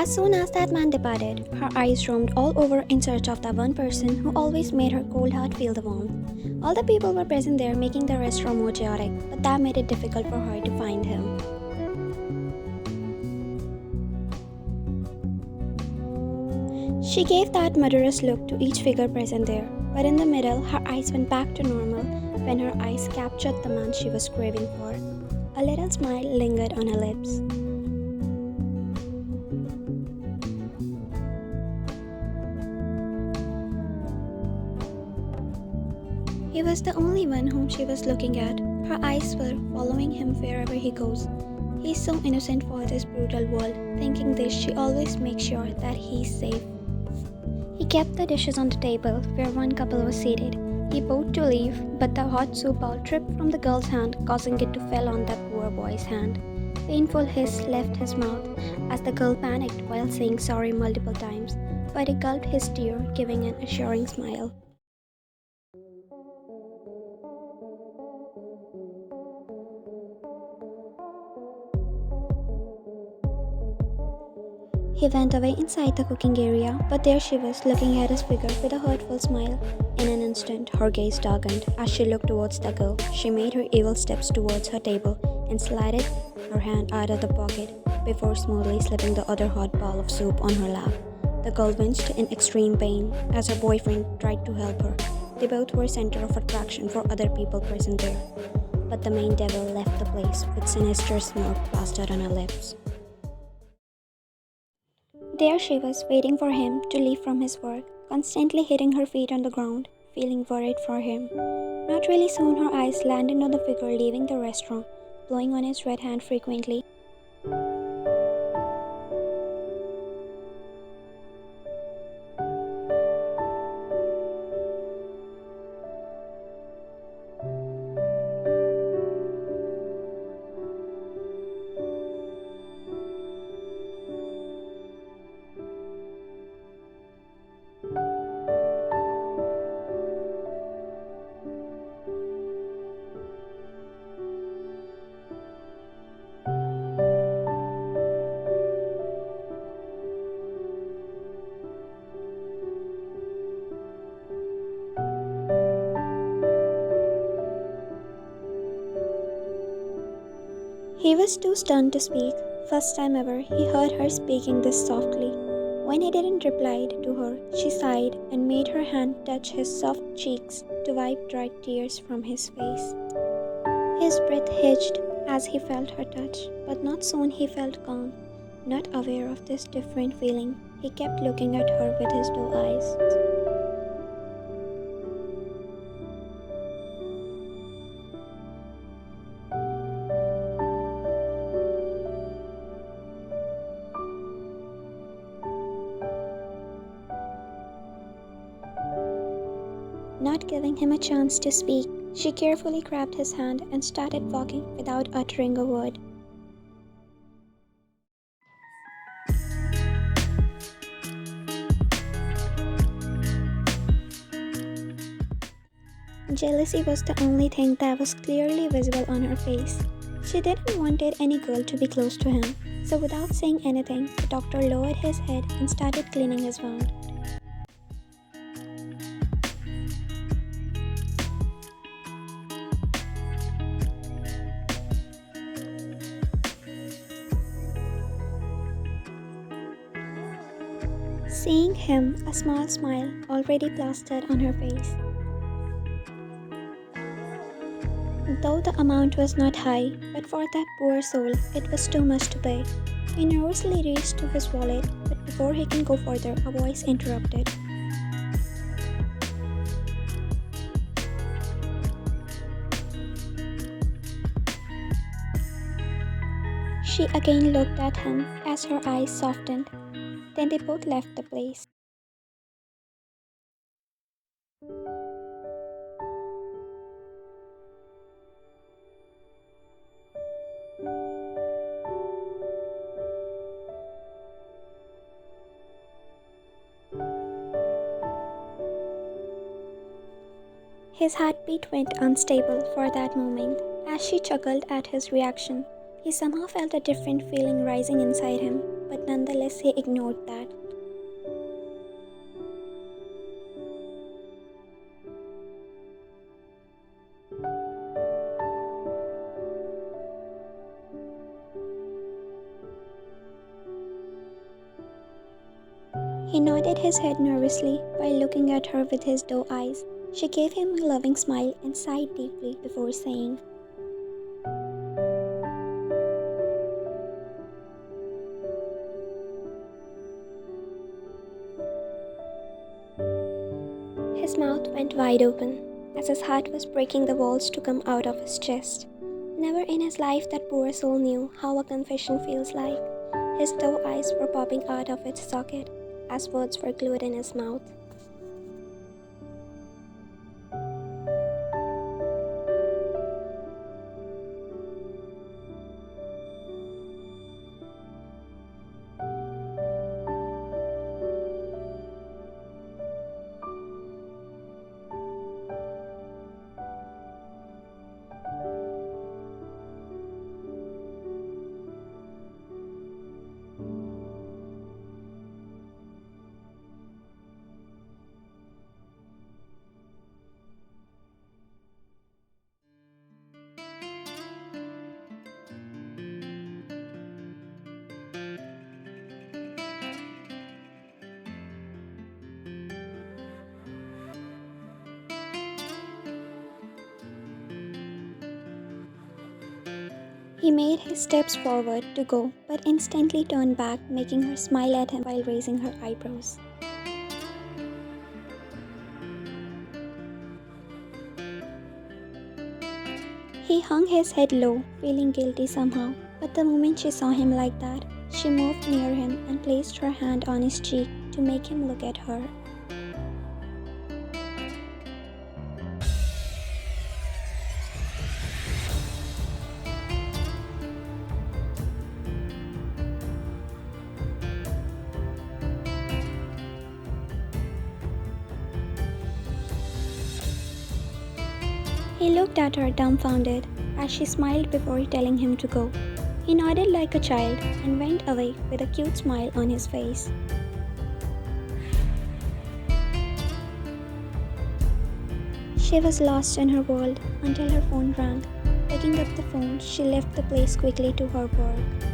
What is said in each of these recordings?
As soon as that man departed, her eyes roamed all over in search of the one person who always made her cold heart feel the warmth. All the people were present there, making the restaurant more chaotic, but that made it difficult for her to find him. She gave that murderous look to each figure present there, but in the middle, her eyes went back to normal when her eyes captured the man she was craving for. A little smile lingered on her lips. He was the only one whom she was looking at. Her eyes were following him wherever he goes. He's so innocent for this brutal world. Thinking this, she always makes sure that he's safe. He kept the dishes on the table where one couple was seated. He bowed to leave, but the hot soup bowl tripped from the girl's hand, causing it to fall on that poor boy's hand. Painful hiss left his mouth as the girl panicked while saying sorry multiple times, but he gulped his tear, giving an assuring smile. He went away inside the cooking area, but there she was, looking at his figure with a hurtful smile. In an instant, her gaze darkened. As she looked towards the girl, she made her evil steps towards her table and slided her hand out of the pocket before smoothly slipping the other hot bowl of soup on her lap. The girl winced in extreme pain as her boyfriend tried to help her. They both were center of attraction for other people present there. But the main devil left the place with sinister smirk plastered on her lips. There she was, waiting for him to leave from his work, constantly hitting her feet on the ground, feeling worried for him. Not really soon, her eyes landed on the figure leaving the restaurant, blowing on his red hand frequently. He was too stunned to speak. First time ever, he heard her speaking this softly. When he didn't reply to her, she sighed and made her hand touch his soft cheeks to wipe dry tears from his face. His breath hitched as he felt her touch, but not soon he felt calm. Not aware of this different feeling, he kept looking at her with his doe eyes. Not giving him a chance to speak, she carefully grabbed his hand and started walking without uttering a word. Jealousy was the only thing that was clearly visible on her face. She didn't want any girl to be close to him, so without saying anything, the doctor lowered his head and started cleaning his wound. Seeing him, a small smile already plastered on her face. Though the amount was not high, but for that poor soul, it was too much to pay. He nervously reached to his wallet, but before he can go further, a voice interrupted. She again looked at him as her eyes softened. Then they both left the place. His heartbeat went unstable for that moment. As she chuckled at his reaction, he somehow felt a different feeling rising inside him, but nonetheless he ignored that. He nodded his head nervously while looking at her with his doe eyes. She gave him a loving smile and sighed deeply before saying, His mouth went wide open, as his heart was breaking the walls to come out of his chest. Never in his life that poor soul knew how a confession feels like. His doe eyes were popping out of its socket, as words were glued in his mouth. He made his steps forward to go, but instantly turned back, making her smile at him while raising her eyebrows. He hung his head low, feeling guilty somehow, but the moment she saw him like that, she moved near him and placed her hand on his cheek to make him look at her. He looked at her dumbfounded as she smiled before telling him to go. He nodded like a child and went away with a cute smile on his face. She was lost in her world until her phone rang. Picking up the phone, she left the place quickly to her work.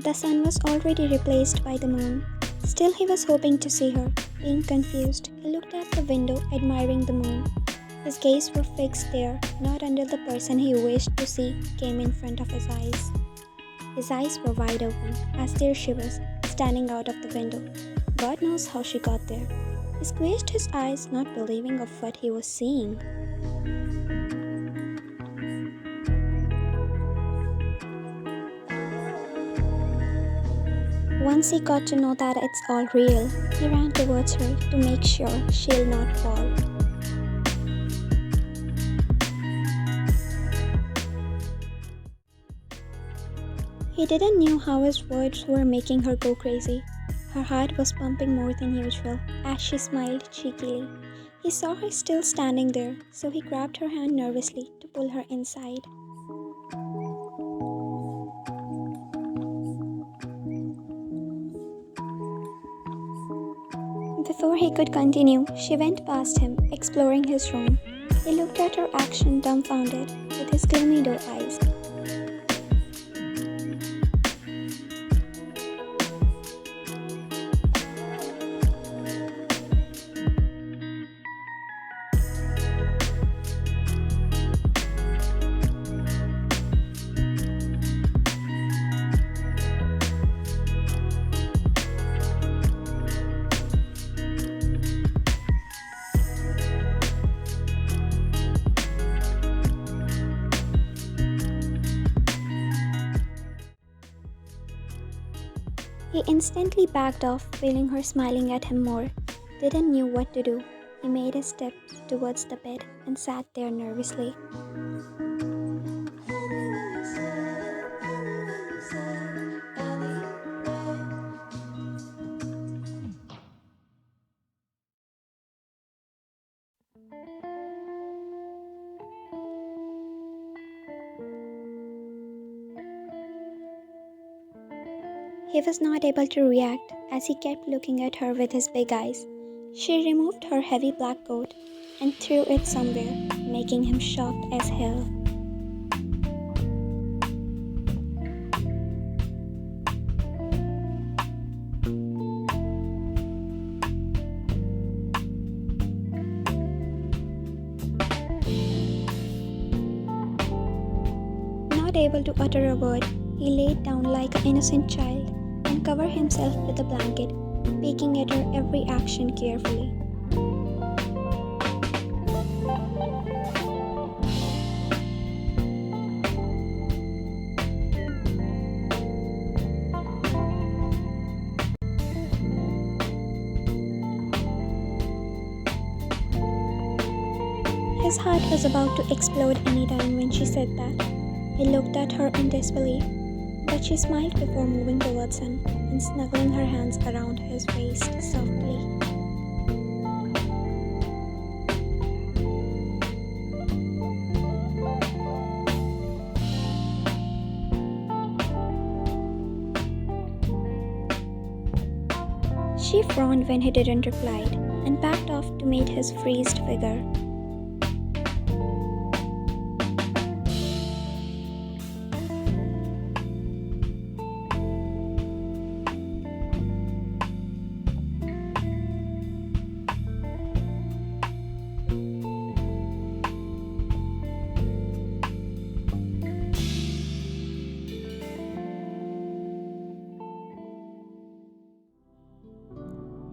The sun was already replaced by the moon. Still he was hoping to see her. Being confused, he looked out the window admiring the moon. His gaze was fixed there, not until the person he wished to see came in front of his eyes. His eyes were wide open, as there she was, standing out of the window. God knows how she got there. He squeezed his eyes, not believing of what he was seeing. Once he got to know that it's all real, he ran towards her to make sure she'll not fall. He didn't know how his words were making her go crazy. Her heart was pumping more than usual as she smiled cheekily. He saw her still standing there, so he grabbed her hand nervously to pull her inside. Before he could continue, she went past him, exploring his room. He looked at her action dumbfounded, with his gloomy doe eyes. He instantly backed off, feeling her smiling at him more. Didn't know what to do. He made a step towards the bed and sat there nervously. He was not able to react as he kept looking at her with his big eyes. She removed her heavy black coat and threw it somewhere, making him shocked as hell. Not able to utter a word, he laid down like an innocent child and covered himself with a blanket, peeking at her every action carefully. His heart was about to explode anytime when she said that. He looked at her in disbelief, but she smiled before moving towards him and snuggling her hands around his waist softly. She frowned when he didn't reply and backed off to meet his freezed figure.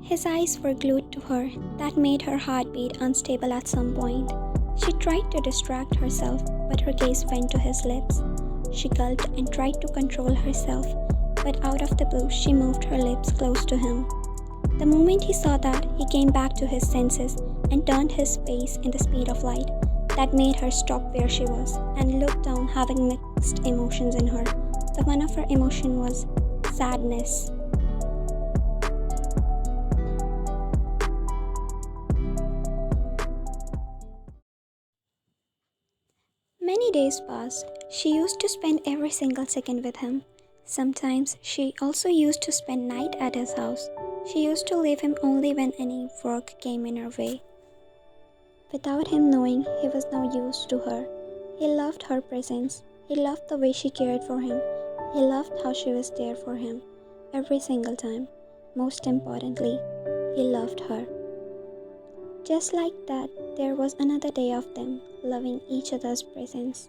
His eyes were glued to her. That made her heartbeat unstable at some point. She tried to distract herself, but her gaze went to his lips. She gulped and tried to control herself, but out of the blue, she moved her lips close to him. The moment he saw that, he came back to his senses and turned his face in the speed of light. That made her stop where she was and look down, having mixed emotions in her. The one of her emotion was sadness. Many days passed. She used to spend every single second with him. Sometimes she also used to spend night at his house. She used to leave him only when any work came in her way. Without him knowing, he was now used to her. He loved her presence. He loved the way she cared for him. He loved how she was there for him every single time. Most importantly, he loved her. Just like that, there was another day of them loving each other's presence.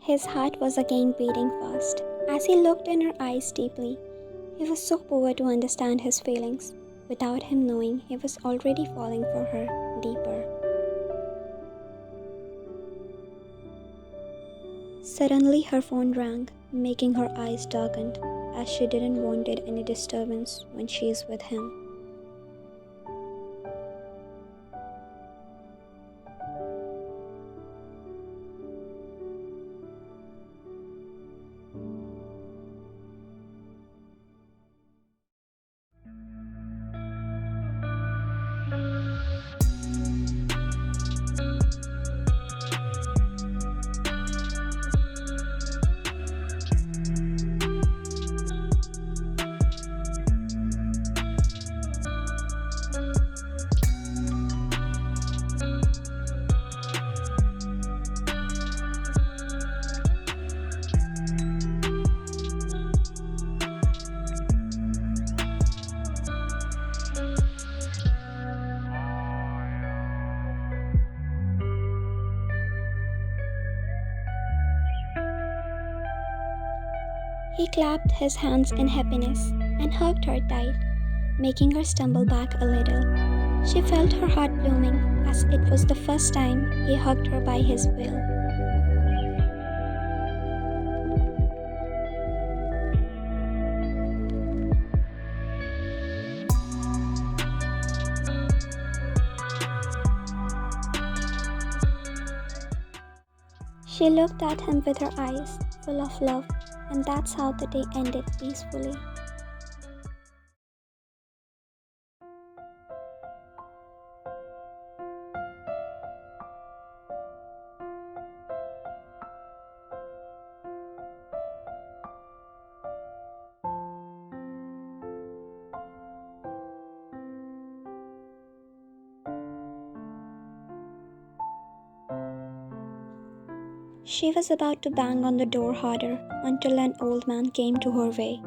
His heart was again beating fast. As he looked in her eyes deeply, he was so poor to understand his feelings. Without him knowing, he was already falling for her deeper. Suddenly her phone rang, making her eyes darkened, as she didn't wanted any disturbance when she is with him. He clapped his hands in happiness and hugged her tight, making her stumble back a little. She felt her heart blooming as it was the first time he hugged her by his will. She looked at him with her eyes full of love, and that's how the day ended peacefully. She was about to bang on the door harder until an old man came to her way.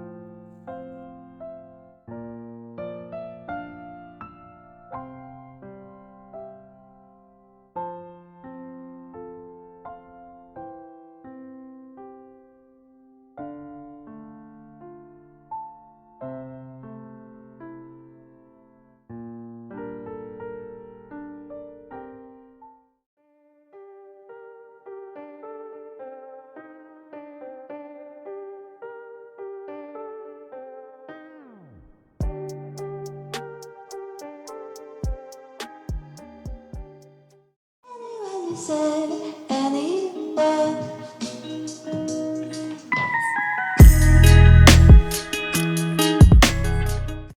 You said